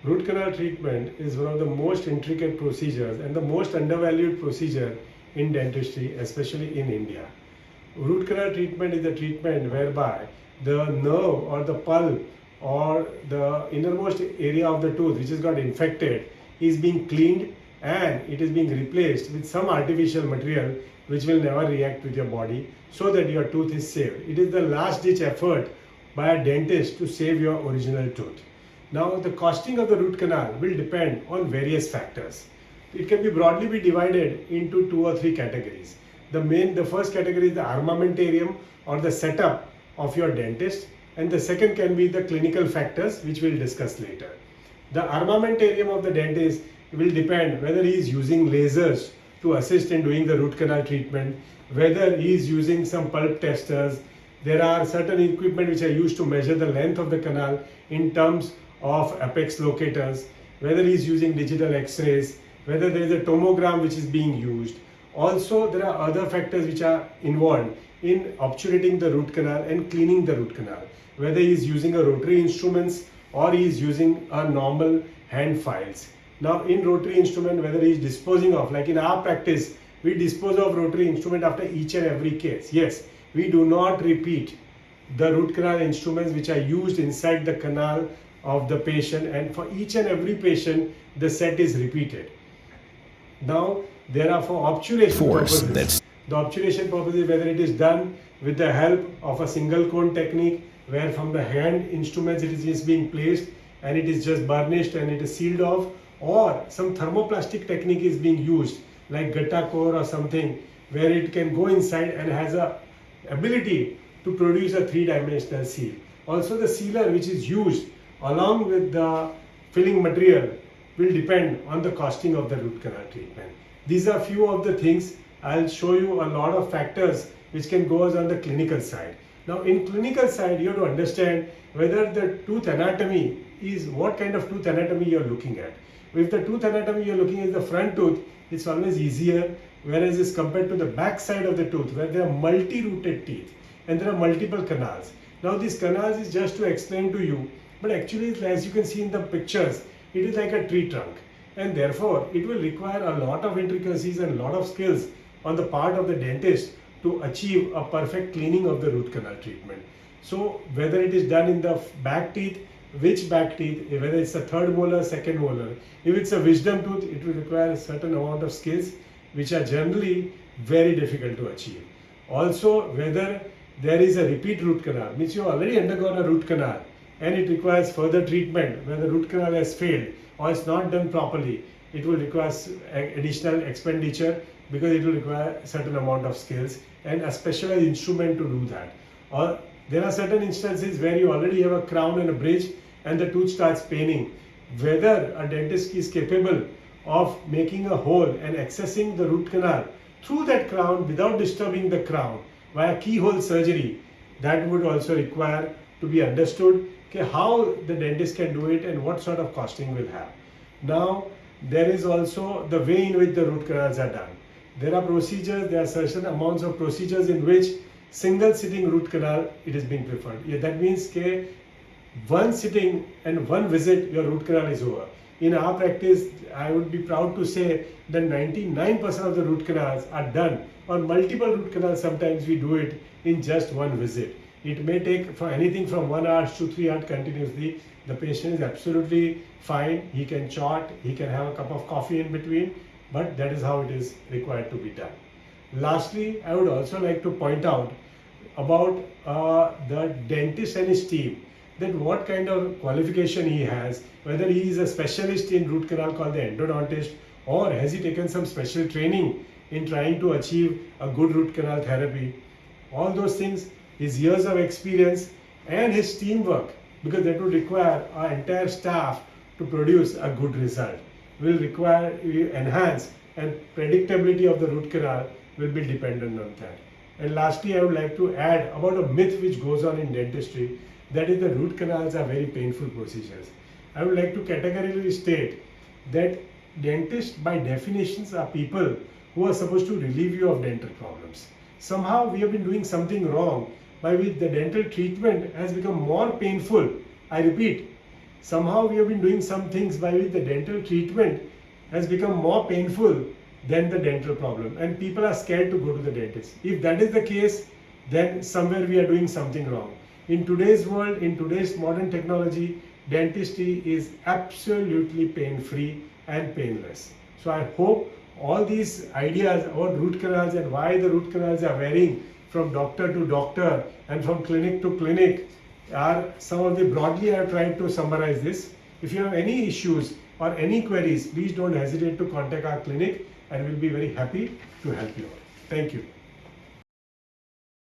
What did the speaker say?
Root canal treatment is one of the most intricate procedures and the most undervalued procedure in dentistry, especially in India. Root canal treatment is a treatment whereby the nerve or the pulp or the innermost area of the tooth which has got infected is being cleaned and it is being replaced with some artificial material which will never react with your body so that your tooth is saved. It is the last ditch effort by a dentist to save your original tooth. Now the costing of the root canal will depend on various factors. It can be broadly be divided into 2 or 3 categories. The first category is the armamentarium or the setup of your dentist, and the second can be the clinical factors which we'll discuss later. The armamentarium of the dentist will depend whether he is using lasers to assist in doing the root canal treatment, whether he is using some pulp testers. There are certain equipment which are used to measure the length of the canal in terms of apex locators, whether he is using digital x-rays, whether there is a tomogram which is being used. Also, there are other factors which are involved in obturating the root canal and cleaning the root canal, whether he is using a rotary instruments or he is using a normal hand files. Now in rotary instrument, whether he is disposing of, like in our practice, we dispose of rotary instrument after each and every case. Yes, we do not repeat the root canal instruments which are used inside the canal of the patient, and for each and every patient the set is repeated. Now there are for obturation purposes. The obturation purpose is whether it is done with the help of a single cone technique where from the hand instruments it is just being placed and it is just burnished and it is sealed off, or some thermoplastic technique is being used like gutta core or something where it can go inside and has a ability to produce a 3-dimensional seal. Also the sealer which is used along with the filling material will depend on the costing of the root canal treatment. These are few of the things. I'll show you a lot of factors which can go on the clinical side. Now in clinical side you have to understand whether the tooth anatomy is what kind of tooth anatomy you are looking at. If the tooth anatomy you are looking at the front tooth, it's always easier, whereas as compared to the back side of the tooth where there are multi-rooted teeth and there are multiple canals. Now these canals is just to explain to you, but actually as you can see in the pictures, it is like a tree trunk, and therefore it will require a lot of intricacies and a lot of skills on the part of the dentist to achieve a perfect cleaning of the root canal treatment. So whether it is done in the back teeth, which back teeth, whether it's a third molar, second molar, if it's a wisdom tooth, it will require a certain amount of skills which are generally very difficult to achieve. Also whether there is a repeat root canal, means you already undergone a root canal and it requires further treatment where the root canal has failed or is not done properly, it will require additional expenditure because it will require a certain amount of skills and a specialized instrument to do that. Or there are certain instances where you already have a crown and a bridge and the tooth starts paining. Whether a dentist is capable of making a hole and accessing the root canal through that crown without disturbing the crown via keyhole surgery, that would also require to be understood how the dentist can do it and what sort of costing will have. Now there is also the way in which the root canals are done. There are procedures, there are certain amounts of procedures in which single sitting root canal it is being preferred. That means one sitting and one visit your root canal is over. In our practice, I would be proud to say that 99% of the root canals are done, or multiple root canals sometimes we do it in just one visit. It may take for anything from 1 hour to 3 hours continuously. The patient is absolutely fine. He can chat, he can have a cup of coffee in between, but that is how it is required to be done. Lastly, I would also like to point out about the dentist and his team, that what kind of qualification he has, whether he is a specialist in root canal called the endodontist, or has he taken some special training in trying to achieve a good root canal therapy. All those things, his years of experience and his teamwork, because that would require our entire staff to produce a good result, will require enhance, and predictability of the root canal will be dependent on that. And lastly, I would like to add about a myth which goes on in dentistry, that is the root canals are very painful procedures. I would like to categorically state that dentists by definitions are people who are supposed to relieve you of dental problems. Somehow we have been doing something wrong by which the dental treatment has become more painful. I repeat, somehow we have been doing some things by which the dental treatment has become more painful than the dental problem, and people are scared to go to the dentist. If that is the case, then somewhere we are doing something wrong. In today's world, in today's modern technology, dentistry is absolutely pain-free and painless. So I hope all these ideas about root canals and why the root canals are varying from doctor to doctor and from clinic to clinic are some of the broadly I have tried to summarize this. If you have any issues or any queries, please don't hesitate to contact our clinic and we'll be very happy to help you out. Thank you.